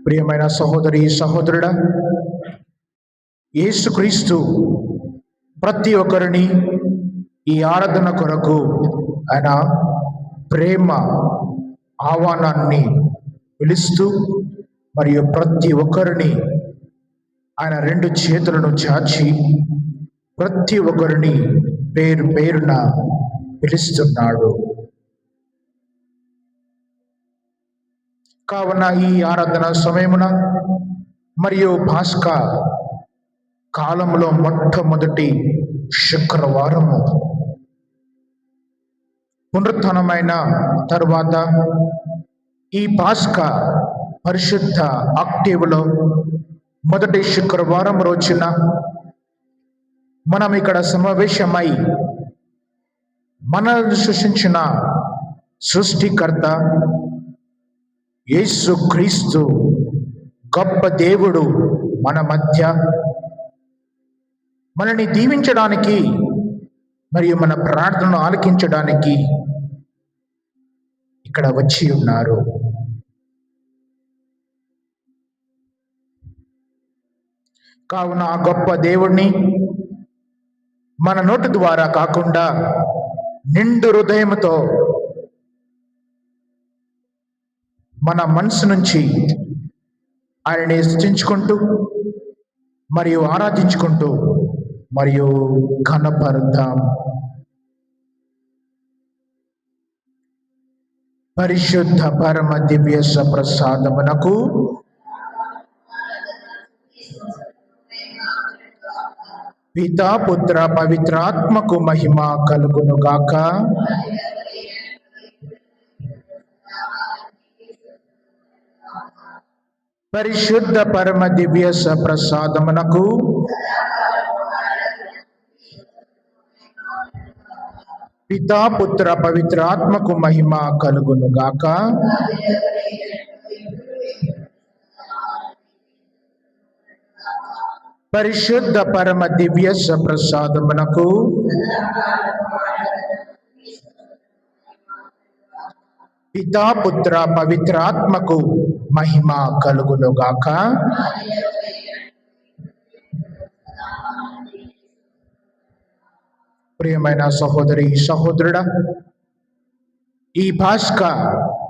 ప్రియమైన సహోదరి సహోదరుడా, యేసుక్రీస్తు ప్రతి ఒక్కరిని ఈ ఆరాధన కొరకు ఆయన ప్రేమ ఆహ్వానాన్ని పిలుస్తూ మరియు ప్రతి ఒక్కరిని ఆయన రెండు చేతులను చాచి ప్రతి ఒక్కరిని పేరు పేరున పిలుస్తున్నాడు. కావున ఈ ఆరాధన సమయమున మరియు పాస్కా కాలంలో మొట్టమొదటి శుక్రవారము పునరుత్థానమైన తరువాత ఈ పాస్కా పరిశుద్ధ ఆక్టివ్లో మొదటి శుక్రవారం రోజున మనం ఇక్కడ సమావేశమై మనల్ని సృష్టించిన సృష్టికర్త యేసుక్రీస్తు గొప్ప దేవుడు మన మధ్య మనల్ని దీవించడానికి మరియు మన ప్రార్థనను ఆలకించడానికి ఇక్కడ వచ్చి ఉన్నారు. కావున ఆ గొప్ప దేవుణ్ణి మన నోటి ద్వారా కాకుండా నిండు హృదయంతో మన మనసు నుంచి ఆయనని స్తుతించుకుంటూ మరియు ఆరాధించుకుంటూ మరియు ఘనపరుద్దాం. పరిశుద్ధ పరమ దివ్య సప్రసాదమునకు పితా పుత్ర పవిత్రాత్మకు మహిమ కలుగును గాక. పరిశుద్ధ పరమ దివ్య సప్రసాదమునకు పితా పుత్ర పవిత్రాత్మకు మహిమ కలుగును గాక. పరిశుద్ధ పరమ దివ్య సప్రసాదమునకు పితా పుత్ర పవిత్రాత్మకు మహిమ కలుగును గాక. ప్రియమైన సహోదరి సహోదరుడా, ఈ పాస్క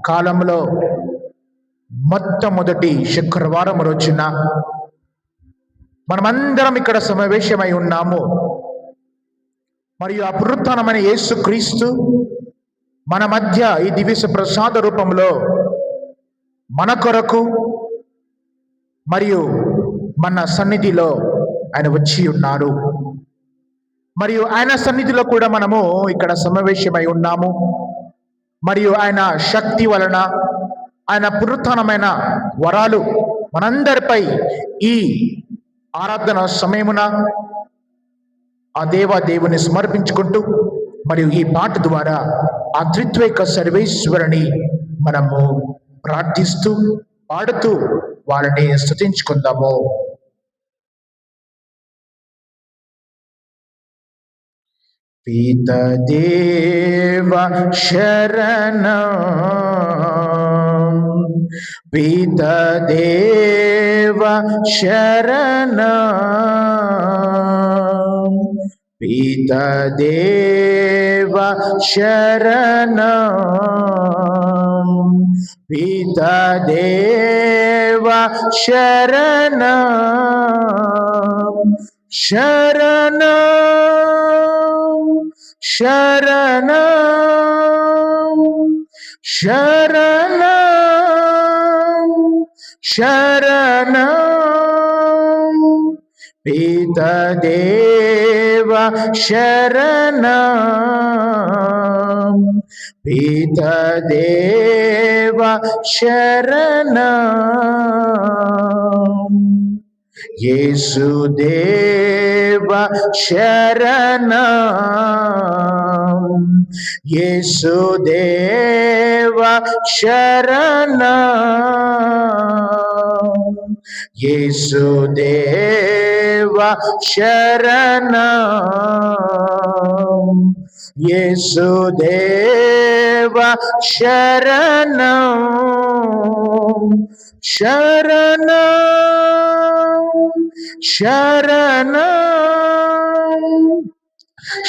కాలంలో మొట్టమొదటి శుక్రవారం రోజున మనమందరం ఇక్కడ సమావేశమై ఉన్నాము. మరియు ఆ పునరుత్థానమైన యేసుక్రీస్తు మన మధ్య ఈ దివ్య ప్రసాద రూపంలో మన కొరకు మరియు మన సన్నిధిలో ఆయన వచ్చి ఉన్నారు. మరియు ఆయన సన్నిధిలో కూడా మనము ఇక్కడ సమావేశమై ఉన్నాము. మరియు ఆయన శక్తి వలన, ఆయన పునరుత్థానమైన వరాలు మనందరిపై ఈ ఆరాధన సమయమున ఆ దేవుని సమర్పించుకుంటూ మరియు ఈ పాట ద్వారా ఆ త్రిత్వైక సర్వేశ్వరుని మనము ప్రార్థిస్తూ పాడుతూ వారిని స్తుతించుకుందాము. పితదేవ శరణం, పితదేవ శరణం, పితదేవ శరణం, పితదేవ శరణం, శరణం, శరణం, శరణం, శరణం, పితదేవ శరణం, పితదేవ శరణం, యేసుదేవ శరణం, యేసుదేవ శరణం, యేసుదేవ శరణం, యేసుదేవ శరణం, శరణం, శరణం,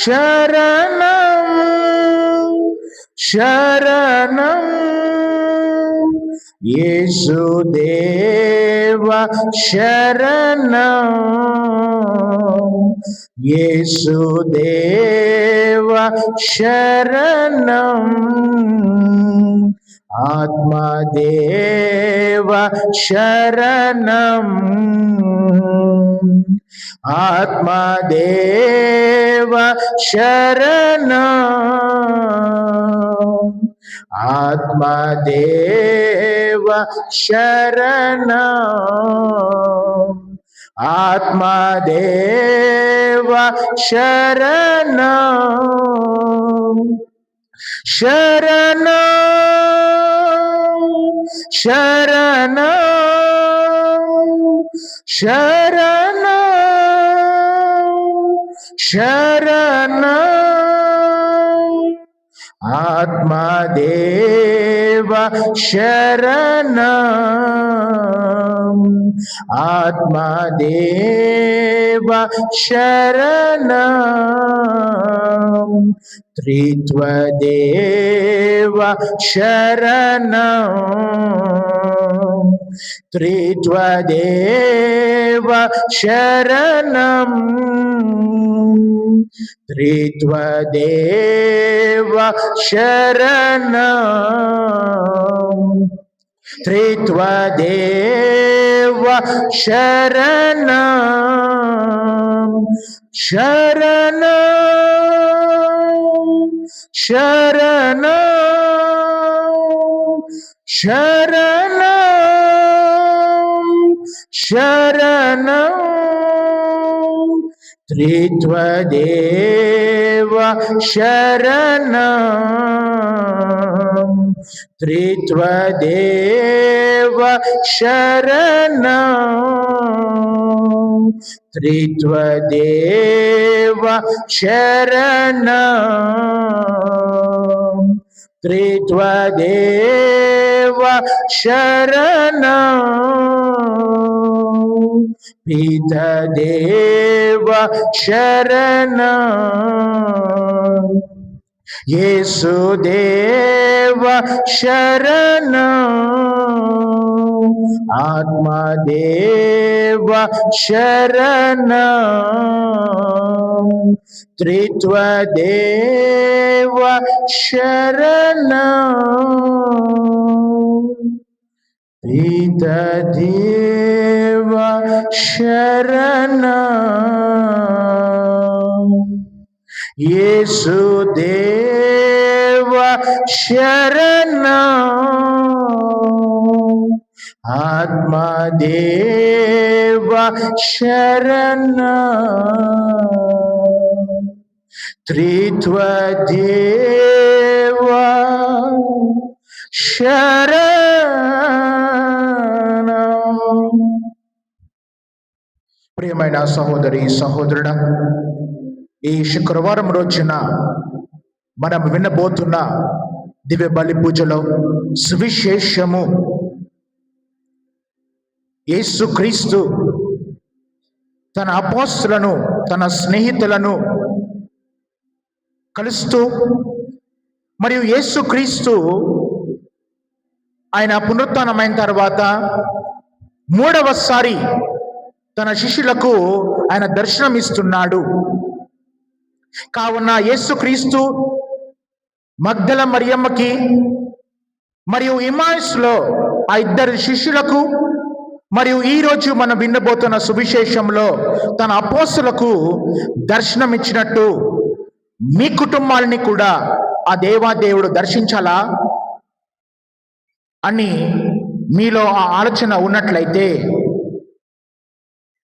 శరణం, శరణం, యేసుదేవ శరణం, యేసుదేవ శరణం, ఆత్మదేవ శరణం, ఆత్మదేవ శరణం, ఆత్మదేవ శరణం, ఆత్మదేవ శరణం, శరణం, శరణం, శరణం, శరణం, ఆత్మదేవ శరణం, ఆత్మదేవ శరణం, త్రిత్వదేవ శరణం, త్రిత్వదేవ శరణం, త్రిత్వదేవ శరణం, త్రిత్వదేవ శరణం శరణం శరణం శరణం శరణం త్రిత్వదేవ శరణం త్రిత్వదేవ శరణం త్రిత్వదేవ శరణం త్రిత్వదేవ శరణం పితదేవ శరణం యేసుదేవ శరణం ఆత్మదేవ శరణం త్రిత్వదేవ శరణం పితదేవ శరణం యేసుదేవ శరణం ఆత్మదేవ శరణం త్రిత్వదేవ శరణం. ప్రియమైన సహోదరి సహోదరుడా, ఈ శుక్రవారం రోజున మనం వినబోతున్న దివ్య బలి పూజలో సువిశేషము యేసుక్రీస్తు తన అపోస్తలులను తన స్నేహితులను కలుస్తూ మరియు యేసుక్రీస్తు ఆయన పునరుత్థానమైన తర్వాత మూడవసారి తన శిష్యులకు ఆయన దర్శనం ఇస్తున్నాడు. కావున యేసుక్రీస్తు మగ్దల మరియమ్మకి మరియు ఇమ్మాయుస్లో ఆ ఇద్దరు శిష్యులకు మరియు ఈరోజు మనం వినబోతున్న సువిశేషంలో తన అపోస్తలులకు దర్శనం ఇచ్చినట్టు మీ కుటుంబాలని కూడా ఆ దేవాదేవుడు దర్శించాలా అని మీలో ఆ ఆలోచన ఉన్నట్లయితే,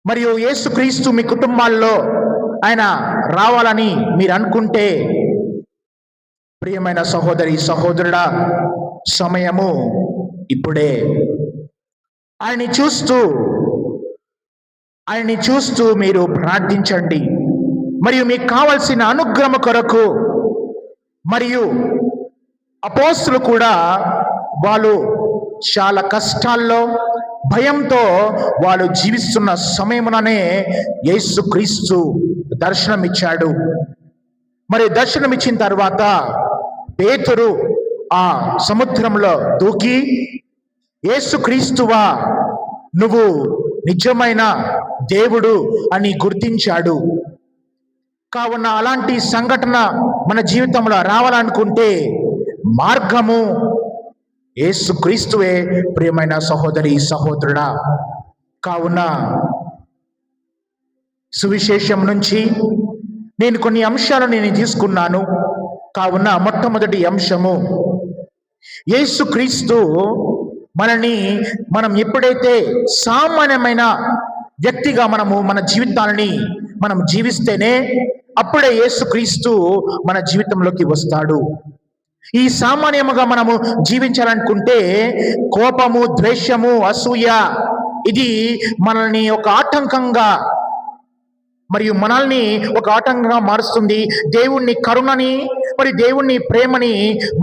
మరియు యేసుక్రీస్తు మీ కుటుంబాల్లో ఆయన రావాలని మీరు అనుకుంటే, ప్రియమైన సహోదరి సహోదరుడా, సమయము ఇప్పుడే. ఆయన్ని చూస్తూ మీరు ప్రార్థించండి. మరియు మీకు కావలసిన అనుగ్రహం కొరకు, మరియు అపోస్తలులు కూడా వాళ్ళు చాలా కష్టాల్లో భయంతో వాళ్ళు జీవిస్తున్న సమయముననే యేసుక్రీస్తు దర్శనమిచ్చాడు. మరి దర్శనమిచ్చిన తర్వాత పేతురు ఆ సముద్రంలో దూకి, యేసుక్రీస్తువా నువ్వు నిజమైన దేవుడు అని గుర్తించాడు. కావున అలాంటి సంఘటన మన జీవితంలో రావాలనుకుంటే మార్గము యేసుక్రీస్తువే. ప్రియమైన సహోదరి సహోదరుడా, కావున సువిశేషం నుంచి నేను కొన్ని అంశాలు తీసుకున్నాను. కావున మొట్టమొదటి అంశము, యేసుక్రీస్తు మనం ఎప్పుడైతే సామాన్యమైన వ్యక్తిగా మన జీవితాలని మనం జీవిస్తేనే అప్పుడే యేసుక్రీస్తు మన జీవితంలోకి వస్తాడు. ఈ సామాన్యముగా మనము జీవించాలనుకుంటే కోపము, ద్వేషము, అసూయ ఇది మనల్ని ఒక ఆటంకంగా మరియు మనల్ని ఒక ఆటంకంగా మారుస్తుంది. దేవుణ్ణి కరుణని మరియు దేవుణ్ణి ప్రేమని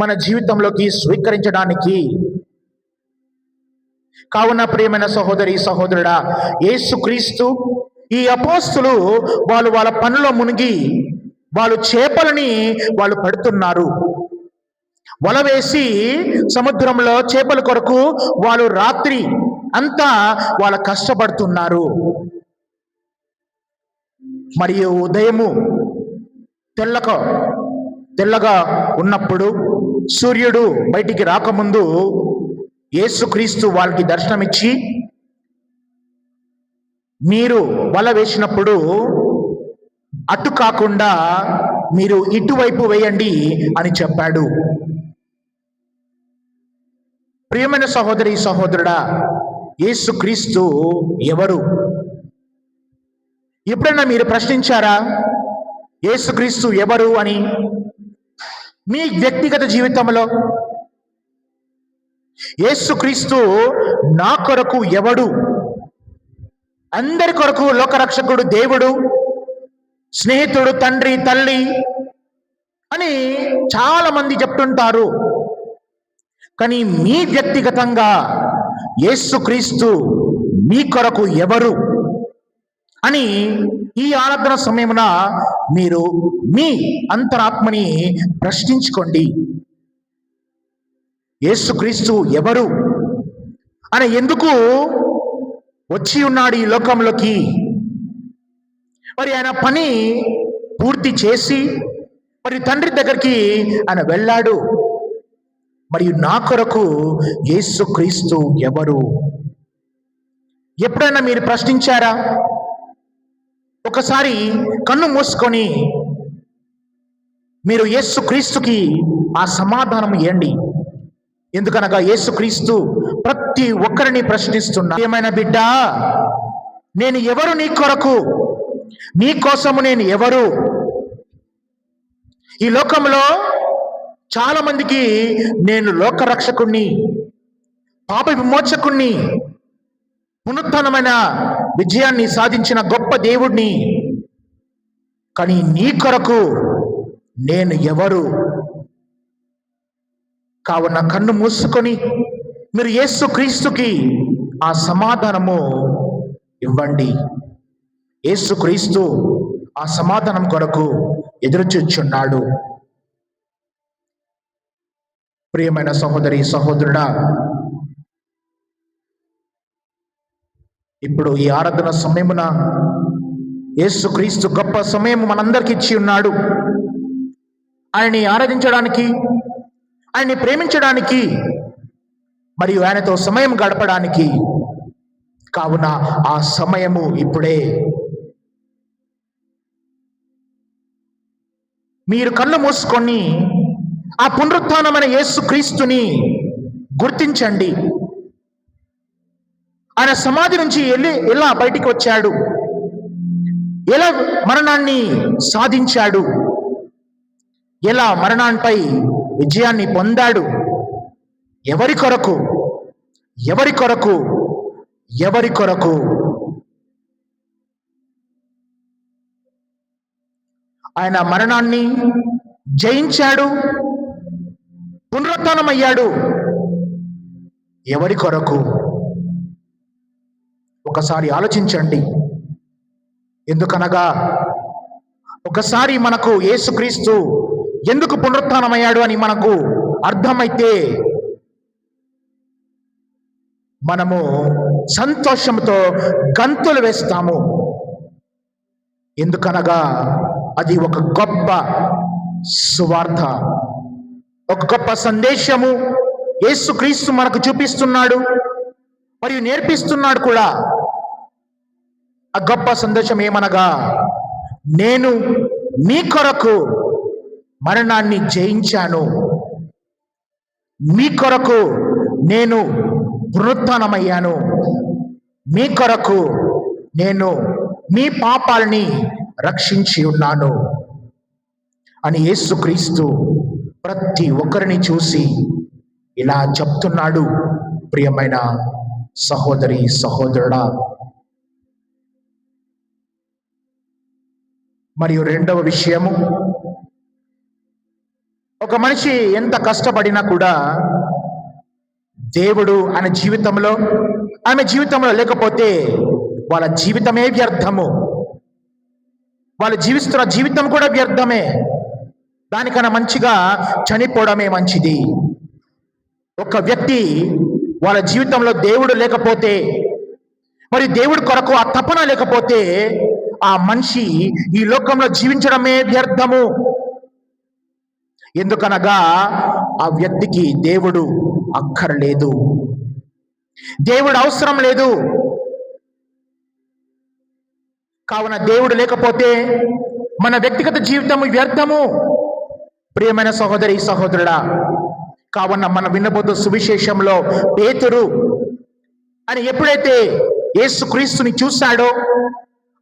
మన జీవితంలోకి స్వీకరించడానికి. కావున ప్రియమైన సహోదరి సహోదరుడా, యేసుక్రీస్తు ఈ అపోస్తలు వాళ్ళ పనిలో మునిగి వాళ్ళు చేపలని పడుతున్నారు. వల వేసి సముద్రంలో చేపల కొరకు వాళ్ళు రాత్రి అంతా వాళ్ళ కష్టపడుతున్నారు. మరియు ఉదయము తెల్లగా ఉన్నప్పుడు సూర్యుడు బయటికి రాకముందు యేసుక్రీస్తు వాళ్ళకి దర్శనమిచ్చి మీరు వల వేసినప్పుడు అటు కాకుండా మీరు ఇటువైపు వేయండి అని చెప్పాడు. ప్రియమైన సహోదరి సహోదరుడా, యేసుక్రీస్తు ఎవరు? ఎప్పుడైనా మీరు ప్రశ్నించారా యేసుక్రీస్తు ఎవరు అని? మీ వ్యక్తిగత జీవితంలో యేసుక్రీస్తు నా కొరకు ఎవడు? అందరి కొరకు లోకరక్షకుడు, దేవుడు, స్నేహితుడు, తండ్రి, తల్లి అని చాలా మంది చెప్తుంటారు. కానీ మీ వ్యక్తిగతంగా యేసుక్రీస్తు మీ కొరకు ఎవరు అని ఈ ఆరాధన సమయమున మీరు మీ అంతరాత్మని ప్రశ్నించుకోండి. యేసుక్రీస్తు ఎవరు? ఆయన ఎందుకు వచ్చి ఉన్నాడు ఈ లోకంలోకి? మరి ఆయన పని పూర్తి చేసి మరి తండ్రి దగ్గరికి ఆయన వెళ్ళాడు. మరియు నా కొరకు యేసుక్రీస్తు ఎవరు? ఎప్పుడైనా మీరు ప్రశ్నించారా? ఒకసారి కన్ను మూసుకొని మీరు యేసుక్రీస్తుకి ఆ సమాధానం ఇవ్వండి. ఎందుకనగా యేసుక్రీస్తు ప్రతి ఒక్కరిని ప్రశ్నిస్తున్నా, ఏమైనా బిడ్డ, నేను ఎవరు నీ కొరకు? నీ కోసము నేను ఎవరు? ఈ లోకంలో చాలా మందికి నేను లోకరక్షకుణ్ణి, పాప విమోచకుణ్ణి, పునరుత్థానమైన విజయాన్ని సాధించిన గొప్ప దేవుడిని. కానీ నీ కొరకు నేను ఎవరు? కావున కన్ను మూసుకొని మీరు యేసుక్రీస్తుకి ఆ సమాధానము ఇవ్వండి. యేసుక్రీస్తు ఆ సమాధానం కొరకు ఎదురుచూచున్నాడు. ప్రియమైన సహోదరి సహోదరుడా, ఇప్పుడు ఈ ఆరాధన సమయమున యేసుక్రీస్తు గొప్ప సమయం మనందరికి ఇచ్చి ఉన్నాడు. ఆయన్ని ఆరాధించడానికి, ఆయన్ని ప్రేమించడానికి మరియు ఆయనతో సమయం గడపడానికి. కావున ఆ సమయము ఇప్పుడే. మీరు కళ్ళు మూసుకొని ఆ పునరుత్థానమైన యేసుక్రీస్తుని గుర్తించండి. ఆయన సమాధి నుంచి ఎలా బయటికి వచ్చాడు, ఎలా మరణాన్ని సాధించాడు, ఎలా మరణాన్పై విజయాన్ని పొందాడు, ఎవరి కొరకు? ఎవరి కొరకు? ఎవరి కొరకు? ఆయన మరణాన్ని జయించాడు, పునరుత్థానమయ్యాడు. ఎవరి కొరకు? ఒకసారి ఆలోచించండి. ఎందుకనగా ఒకసారి మనకు యేసుక్రీస్తు ఎందుకు పునరుత్థానమయ్యాడు అని మనకు అర్థమైతే మనము సంతోషంతో గంతులు వేస్తాము. ఎందుకనగా అది ఒక గొప్ప సువార్త, ఒక గొప్ప సందేశము యేసుక్రీస్తు మనకు చూపిస్తున్నాడు మరియు నేర్పిస్తున్నాడు కూడా. ఆ గొప్ప సందేశం ఏమనగా, నేను మీ కొరకు మరణాన్ని జయించాను, మీ కొరకు నేను పునరుత్థానమయ్యాను, మీ కొరకు నేను మీ పాపాలని రక్షించి ఉన్నాను అని యేసుక్రీస్తు ప్రతి ఒక్కరిని చూసి ఇలా చెప్తున్నాడు. ప్రియమైన సహోదరి సహోదరుడా, మరియు రెండవ విషయము, ఒక మనిషి ఎంత కష్టపడినా కూడా దేవుడు ఆమె జీవితంలో లేకపోతే వాళ్ళ జీవితమే వ్యర్థము. వాళ్ళు జీవిస్తున్న జీవితం కూడా వ్యర్థమే. దానికన్నా మంచిగా చనిపోవడమే మంచిది. ఒక వ్యక్తి వాళ్ళ జీవితంలో దేవుడు లేకపోతే, మరి దేవుడి కొరకు ఆ తపన లేకపోతే, ఆ మనిషి ఈ లోకంలో జీవించడమే వ్యర్థము. ఎందుకనగా ఆ వ్యక్తికి దేవుడు అక్కర్లేదు, దేవుడు అవసరం లేదు. కావున దేవుడు లేకపోతే మన వ్యక్తిగత జీవితము వ్యర్థము. ప్రియమైన సహోదరి సహోదరుడా, కావున మన వినబోతు సువిశేషంలో పేతురు అని ఎప్పుడైతే యేసుక్రీస్తుని చూశాడో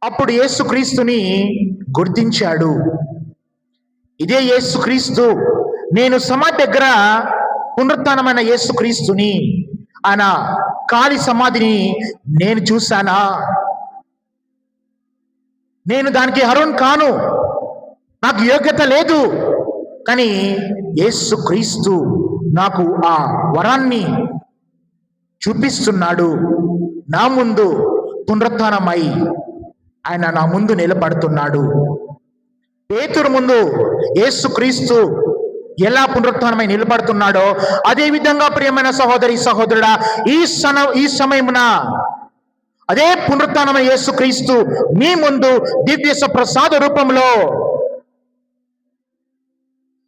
అప్పుడు యేసుక్రీస్తుని గుర్తించాడు. ఇదే యేసుక్రీస్తు, నేను సమాధి దగ్గర పునరుత్థానమైన యేసుక్రీస్తుని, ఆయన ఖాళీ సమాధిని నేను చూశానా? నేను దానికి అర్హుని కాను, నాకు యోగ్యత లేదు, కానీ యేసుక్రీస్తు నాకు ఆ వరాన్ని చూపిస్తున్నాడు. నా ముందు పునరుత్థానమై ఆయన నా ముందు నిలబడుతున్నాడు. పేతురు ముందు యేసుక్రీస్తు ఎలా పునరుత్థానమై నిలబడుతున్నాడో అదే విధంగా ప్రియమైన సహోదరి సహోదరుడా, ఈ సమయమున అదే పునరుత్థానమై యేసుక్రీస్తు మీ ముందు దివ్య ప్రసాద రూపంలో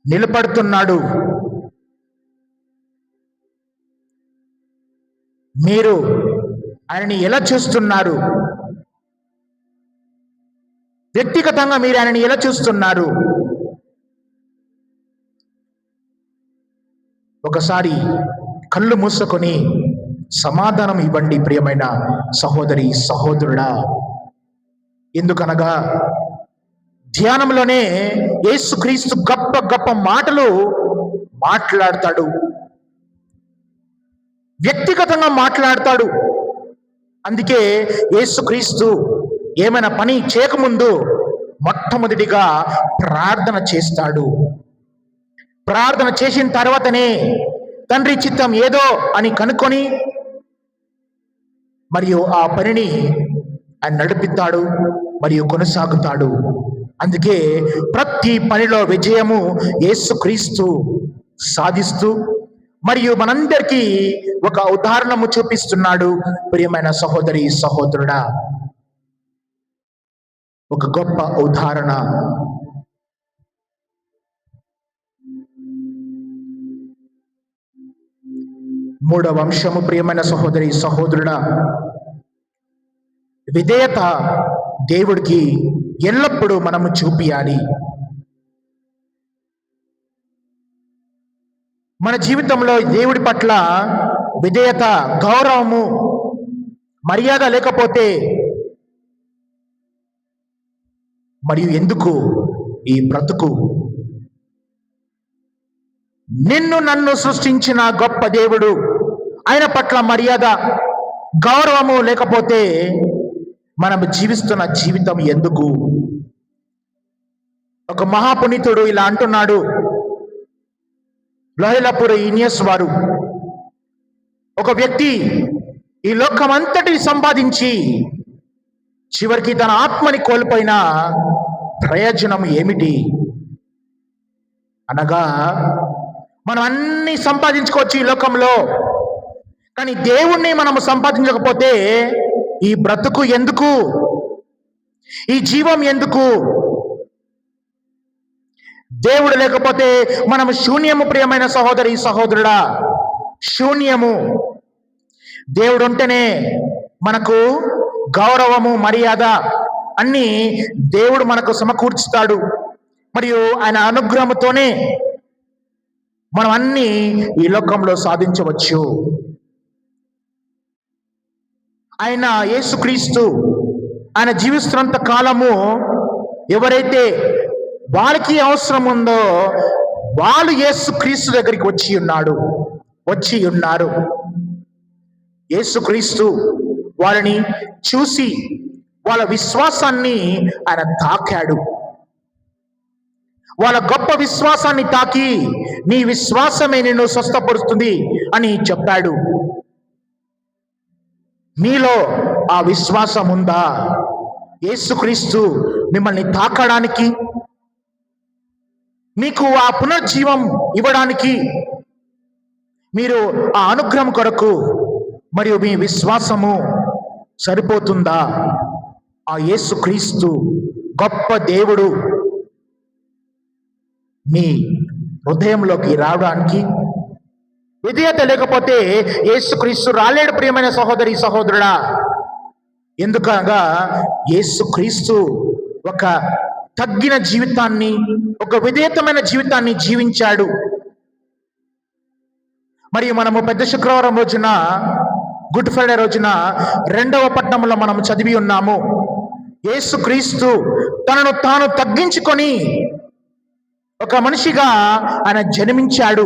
నిలబడుతున్నాడు. మీరు ఆయనని ఎలా చూస్తున్నారు? వ్యక్తిగతంగా మీరు ఆయనని ఎలా చూస్తున్నారు? ఒకసారి కళ్ళు మూసుకొని సమాధానం ఇవ్వండి ప్రియమైన సహోదరి సహోదరుడా. ఎందుకనగా ధ్యానంలోనే యేసుక్రీస్తు గొప్ప గొప్ప మాటలు మాట్లాడతాడు, వ్యక్తిగతంగా మాట్లాడతాడు. అందుకే యేసుక్రీస్తు ఏమైనా పని చేయకముందు మొట్టమొదటిగా ప్రార్థన చేస్తాడు. ప్రార్థన చేసిన తర్వాతనే తండ్రి చిత్తం ఏదో అని కనుక్కొని మరియు ఆ పనిని ఆయన నడిపిస్తాడు మరియు కొనసాగుతాడు. అందుకే ప్రతి పనిలో విజయము యేసుక్రీస్తు సాధిస్తూ మరియు మనందరికీ ఒక ఉదాహరణము చూపిస్తున్నాడు. ప్రియమైన సహోదరి సహోదరుడా, ఒక గొప్ప ఉదాహరణ. మూడవ అంశము ప్రియమైన సహోదరి సహోదరుడా, విధేయత దేవుడికి ఎల్లప్పుడూ మనము చూపియాలి. మన జీవితంలో దేవుడి పట్ల విధేయత, గౌరవము, మర్యాద లేకపోతే మరియు ఎందుకు ఈ బ్రతుకు? నిన్ను నన్ను సృష్టించిన గొప్ప దేవుడు, ఆయన పట్ల మర్యాద, గౌరవము లేకపోతే మనం జీవిస్తున్న జీవితం ఎందుకు? ఒక మహాపునీతుడు ఇలా అంటున్నాడు. లోయలపూర్ ఇనియస్ వారు, ఒక వ్యక్తి ఈ లోకమంతటిని సంపాదించి చివరికి తన ఆత్మని కోల్పోయిన ప్రయోజనం ఏమిటి? అనగా మనం అన్ని సంపాదించుకోవచ్చు ఈ లోకంలో, కానీ దేవుణ్ణి మనము సంపాదించకపోతే ఈ బ్రతుకు ఎందుకు? ఈ జీవం ఎందుకు? దేవుడు లేకపోతే మనము శూన్యము. ప్రియమైన సహోదరి సహోదరుడా, శూన్యము. దేవుడు ఉంటేనే మనకు గౌరవము, మర్యాద అన్ని దేవుడు మనకు సమకూర్చుతాడు. మరియు ఆయన అనుగ్రహముతోనే మనం అన్ని ఈ లోకంలో సాధించవచ్చు. ఆయన యేసుక్రీస్తు ఆయన జీవిస్తున్నంత కాలము ఎవరైతే వాళ్ళకి అవసరం ఉందో వాళ్ళు యేసుక్రీస్తు దగ్గరికి వచ్చి ఉన్నారు. యేసుక్రీస్తు వాళ్ళని చూసి వాళ్ళ విశ్వాసాన్ని ఆయన తాకాడు. వాళ్ళ గొప్ప విశ్వాసాన్ని తాకి నీ విశ్వాసమే నిన్ను స్వస్థపరుస్తుంది అని చెప్పాడు. మీలో ఆ విశ్వాసం ఉందా? యేసుక్రీస్తు మిమ్మల్ని తాకడానికి, మీకు ఆ పునర్జీవం ఇవ్వడానికి, మీరు ఆ అనుగ్రహం కొరకు మరియు మీ విశ్వాసము సరిపోతుందా? ఆ యేసుక్రీస్తు గొప్ప దేవుడు మీ హృదయంలోకి రావడానికి విధేయత లేకపోతే యేసుక్రీస్తు రాలేడు. ప్రియమైన సహోదరి సహోదరుడా, ఎందుకనగా యేసుక్రీస్తు ఒక తగ్గిన జీవితాన్ని, ఒక విధేయతమైన జీవితాన్ని జీవించాడు. మరియు మనము పెద్ద శుక్రవారం రోజున, గుడ్ ఫ్రైడే రోజున 2వ పట్టణంలో మనం చదివి ఉన్నాము. యేసుక్రీస్తు తనను తాను తగ్గించుకొని ఒక మనిషిగా ఆయన జన్మించాడు.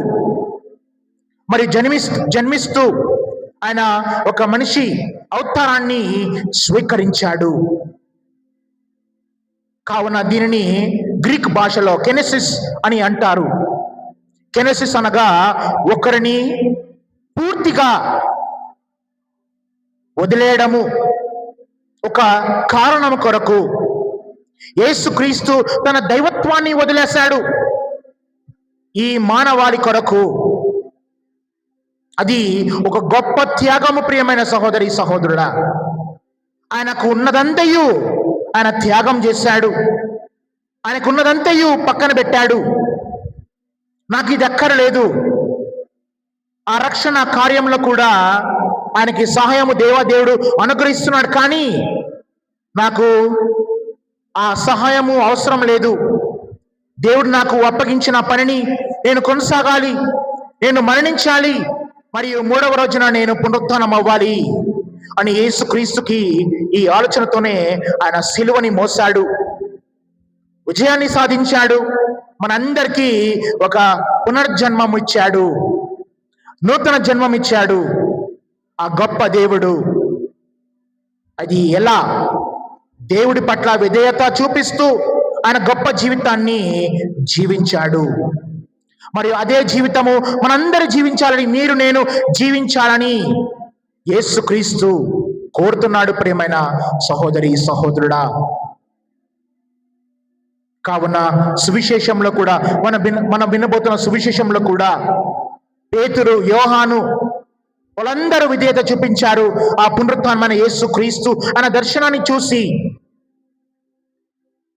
మరి జన్మిస్తూ ఆయన ఒక మనిషి అవతారాన్ని స్వీకరించాడు. కావున దీనిని గ్రీక్ భాషలో కెనెసిస్ అని అంటారు. కెనెసిస్ అనగా ఒకరిని పూర్తిగా వదిలేయడము, ఒక కారణం కొరకు. యేసుక్రీస్తు తన దైవత్వాన్ని వదిలేశాడు ఈ మానవాళి కొరకు. అది ఒక గొప్ప త్యాగము. ప్రియమైన సహోదరి సహోదరుడా, ఆయనకు ఉన్నదంతయు ఆయన త్యాగం చేశాడు. ఆయనకు ఉన్నదంతయు పక్కన పెట్టాడు. నాకు ఇది అక్కర్లేదు. ఆ రక్షణ కార్యంలో కూడా ఆయనకి సహాయము దేవదేవుడు అనుగ్రహిస్తున్నాడు. కానీ నాకు ఆ సహాయము అవసరం లేదు. దేవుడు నాకు అప్పగించిన పనిని నేను కొనసాగాలి, నేను మరణించాలి, మరియు 3వ రోజున నేను పునరుత్థానం అవ్వాలి అని యేసుక్రీస్తుకి ఈ ఆలోచనతోనే ఆయన సిలువని మోసాడు, విజయాన్ని సాధించాడు. మనందరికీ ఒక పునర్జన్మం ఇచ్చాడు, నూతన జన్మం ఇచ్చాడు ఆ గొప్ప దేవుడు. అది ఎలా? దేవుడి పట్ల విధేయత చూపిస్తూ ఆయన గొప్ప జీవితాన్ని జీవించాడు. మరియు అదే జీవితము మనందరూ జీవించాలని, మీరు నేను జీవించాలని యేసుక్రీస్తు కోరుతున్నాడు. ప్రియమైన సహోదరి సహోదరుడా, కావున సువిశేషంలో కూడా మనం వినబోతున్న సువిశేషంలో కూడా పేతురు, యోహాను వాళ్ళందరూ విధేయత చూపించారు. ఆ పునరుత్థానమైన యేసుక్రీస్తు అనే దర్శనాన్ని చూసి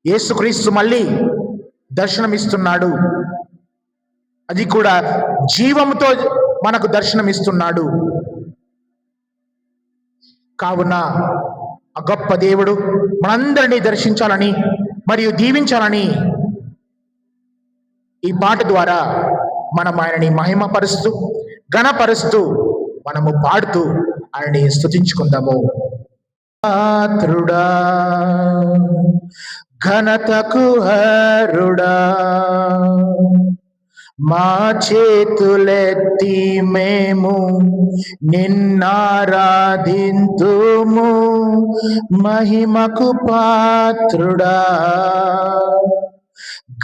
యేసుక్రీస్తు మళ్ళీ దర్శనమిస్తున్నాడు. అది కూడా జీవముతో మనకు దర్శనమిస్తున్నాడు. కావున ఆ గొప్ప దేవుడు మనందరినీ దర్శించాలని మరియు దీవించాలని ఈ పాట ద్వారా మనం ఆయనని మహిమపరుస్తూ, ఘనపరుస్తూ, మనము పాడుతూ ఆయనని స్తుతించుకుందాము. పాత్రుడా, ఘనతకు అర్హుడా, మా చేతులెత్తి మేము నిన్నారాధింతుము. మహిమకు పాత్రుడా,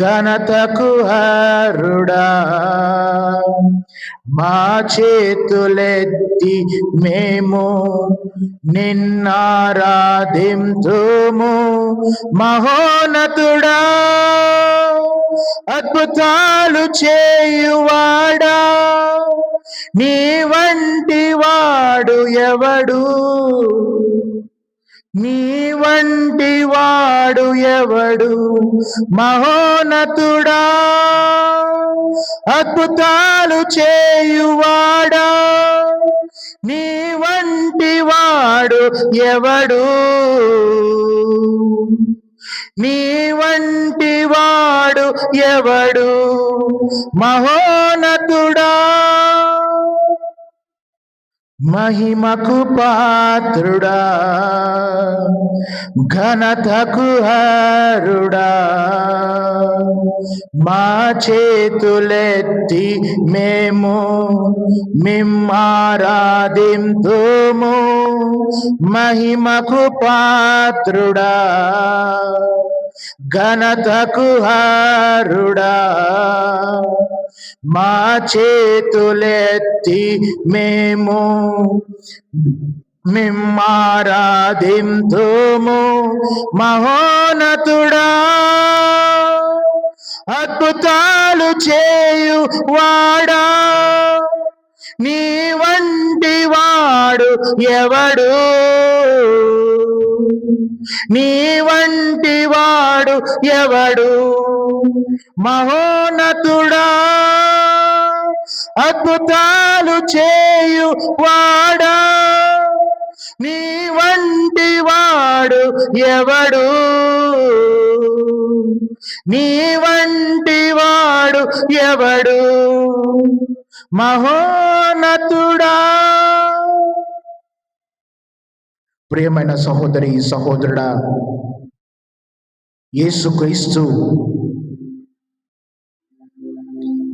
ఘనతకు అర్హుడా, మా చేతులెత్తి మేము నిన్నారాధింతుము. మహోన్నతుడా, అద్భుతాలు చేయువాడా, నీ వంటి వాడు ఎవడు? నీ వంటి వాడు ఎవడు? మహోన్నతుడా, అద్భుతాలు చేయువాడా, నీ వంటి వాడు ఎవడు? నీ వంటి వాడు ఎవడు? మహోన్నతుడా, మహిమకు పాత్రుడా, ఘనతకు అర్హుడా, మా చేతులెత్తి మేము మిమ్మారాధింతుము. మహిమకు పాత్రుడా, ఘనతకు అర్హుడా, మా చేతులెత్తి మేము మిమ్మారాధింతుము. మహోన్నతుడా, అద్భుతాలు చేయువాడా, నీ వంటి వాడు ఎవడు? నీ వంటి వాడు ఎవడు? మహోన్నతుడా, అద్భుతాలు చేయువాడా, నీ వంటి వాడు ఎవడు, నీ వంటి వాడు ఎవడు, మహోన్నతుడా. ప్రియమైన సహోదరి సహోదరుడా, యేసుక్రీస్తు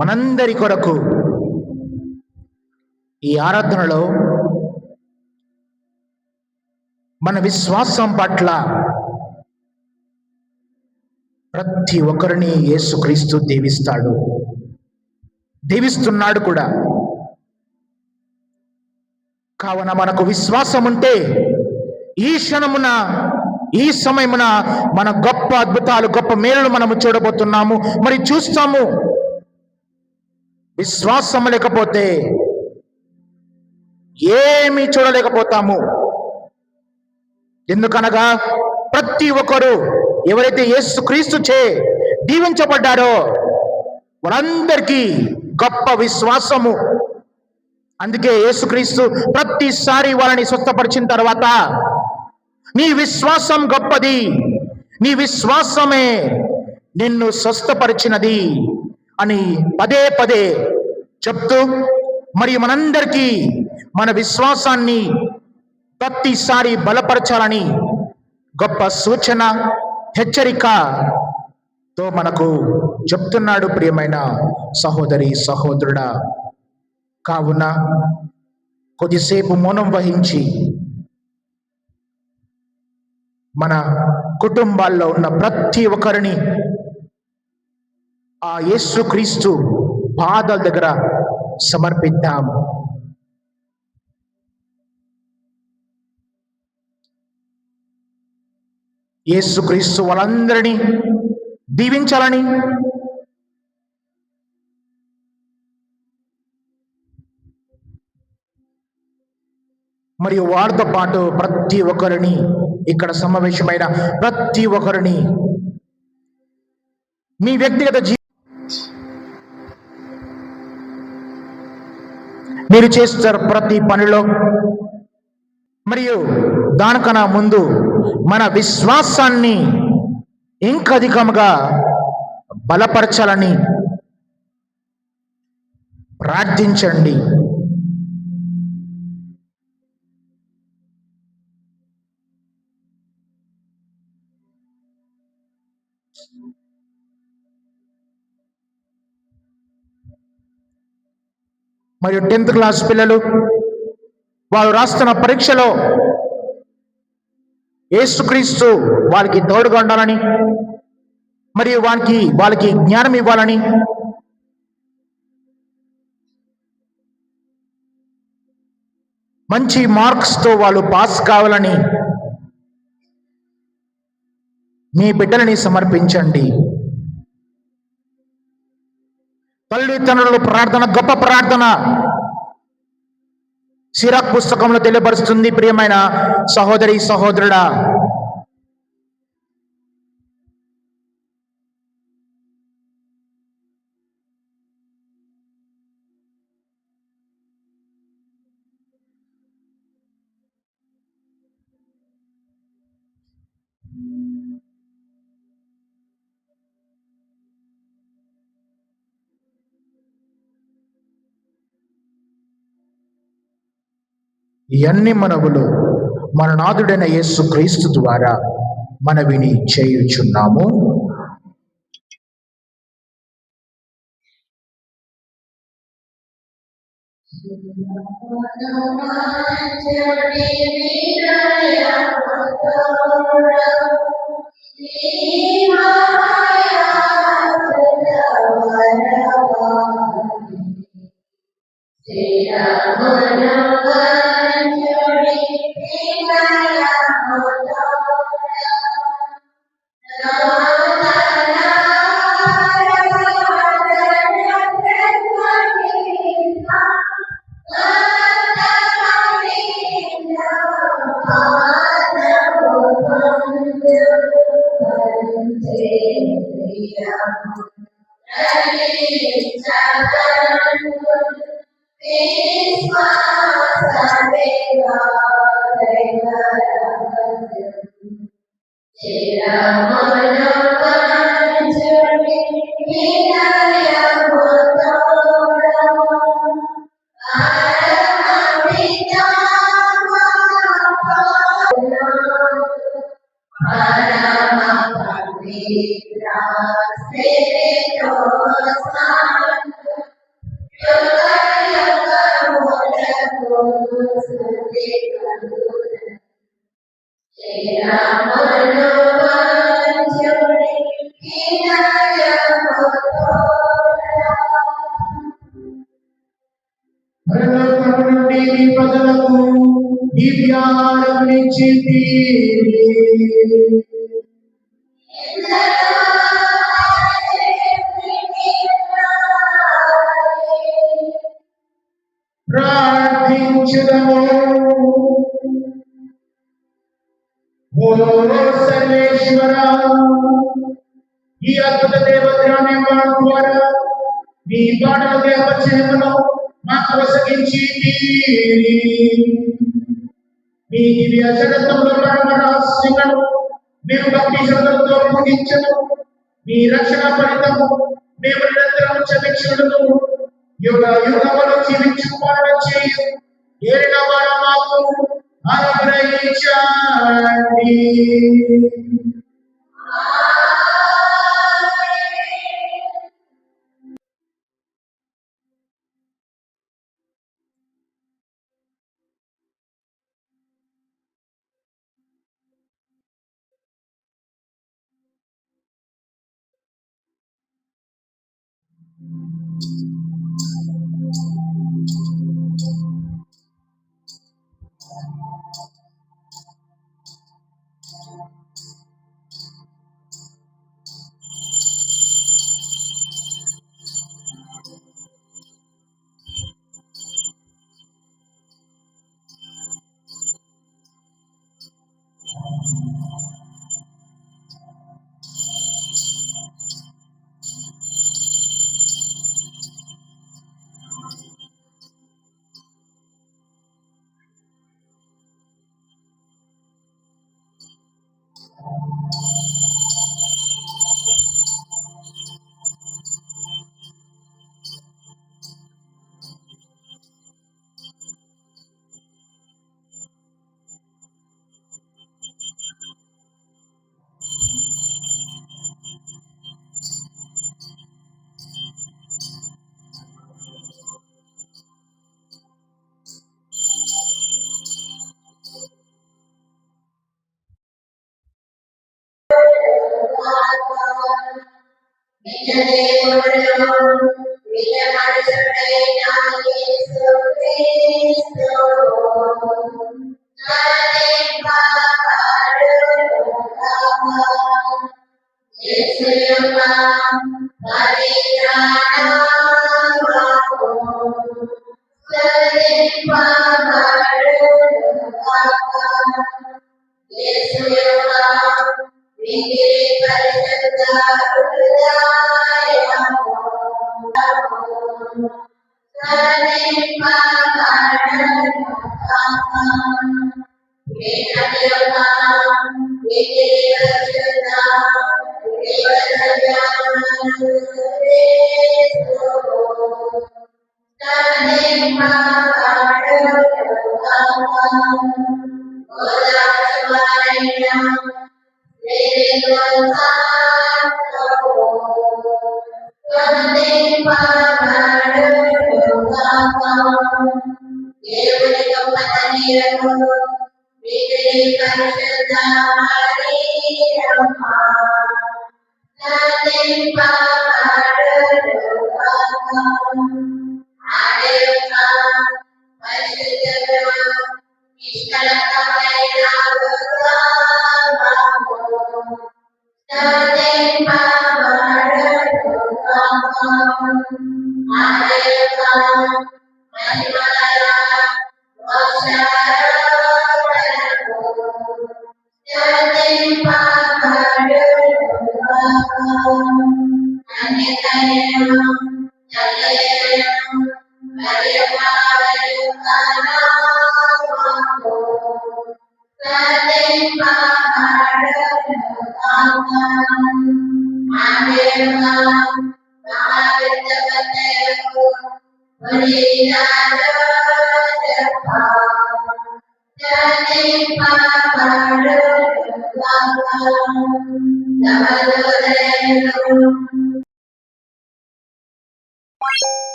మనందరి కొరకు ఈ ఆరాధనలో మన విశ్వాసం పట్ల ప్రతి ఒక్కరిని యేసుక్రీస్తు దీవిస్తున్నాడు కూడా. కావున మనకు విశ్వాసం ఉంటే ఈ క్షణమున, ఈ సమయమున మన గొప్ప అద్భుతాలు, గొప్ప మేలులు మనము చూడబోతున్నాము, మరి చూస్తాము. విశ్వాసం లేకపోతే ఏమీ చూడలేకపోతాము. ఎందుకనగా ప్రతి ఒక్కరు ఎవరైతే యేసుక్రీస్తు చే దీవించబడ్డారో వాళ్ళందరికీ గొప్ప విశ్వాసము. అందుకే యేసుక్రీస్తు ప్రతిసారి వాళ్ళని స్వస్థపరిచిన తర్వాత నీ విశ్వాసం గొప్పది, నీ విశ్వాసమే నిన్ను స్వస్థపరిచినది అని పదే పదే చెప్తూ, మరియు మనందరికీ మన విశ్వాసాన్ని ప్రతిసారి బలపరచాలని గొప్ప సూచన, హెచ్చరికతో మనకు చెప్తున్నాడు. ప్రియమైన సహోదరి సహోదరుడా, కావున కొద్దిసేపు మౌనం వహించి మన కుటుంబాల్లో ఉన్న ప్రతి ఒక్కరిని ఆ యేసుక్రీస్తు పాదాల దగ్గర సమర్పిద్దాం. యేసుక్రీస్తు వాళ్ళందరినీ దీవించాలని, మరియు వారితో పాటు ప్రతి ఒక్కరిని, ఇక్కడ సమావేశమైన ప్రతి ఒక్కరిని మీ వ్యక్తిగత మీరు చేస్తారు ప్రతి పనిలో, మరియు దానికన్నా ముందు మన విశ్వాసాన్ని ఇంకా అధికంగా బలపరచాలని ప్రార్థించండి. మరియు 10th క్లాస్ పిల్లలు వారు రాస్తున్న పరీక్షలో యేసుక్రీస్తు వాళ్ళకి తోడుగా ఉండాలని, మరియు వాళ్ళకి జ్ఞానం ఇవ్వాలని, మంచి మార్క్స్తో వాళ్ళు పాస్ కావాలని మీ బిడ్డలని సమర్పించండి. తల్లిదండ్రుల ప్రార్థన గొప్ప ప్రార్థన. సిరాక్ పుస్తకంలో తెలియపరుస్తుంది. ప్రియమైన సహోదరి సహోదరుడా, ఈ అన్ని మనవులు మన నాథుడైన యేసుక్రీస్తు ద్వారా మనవిని చేయుచున్నాము. ప్రజలకు దివ్యారమించింది. ప్రార్థించుదము. ఓ సర్వేశ్వర, ఈ అద్భుత దేవద్రామ్యం ద్వారా మీ పాటల దేవచనమును మాకు వసగించి మీ దివ్య జగత్తంలో పరమ రహస్యములను మేము భక్తి శ్రద్ధలతో పూజించము. మీ రక్షణ ఫలితము మేము నిరంతరం చదిక్షులను యుగ యుగములు జీవించు పాలన చేయు ఏరిన వారు మాకు అనుగ్రహించండి.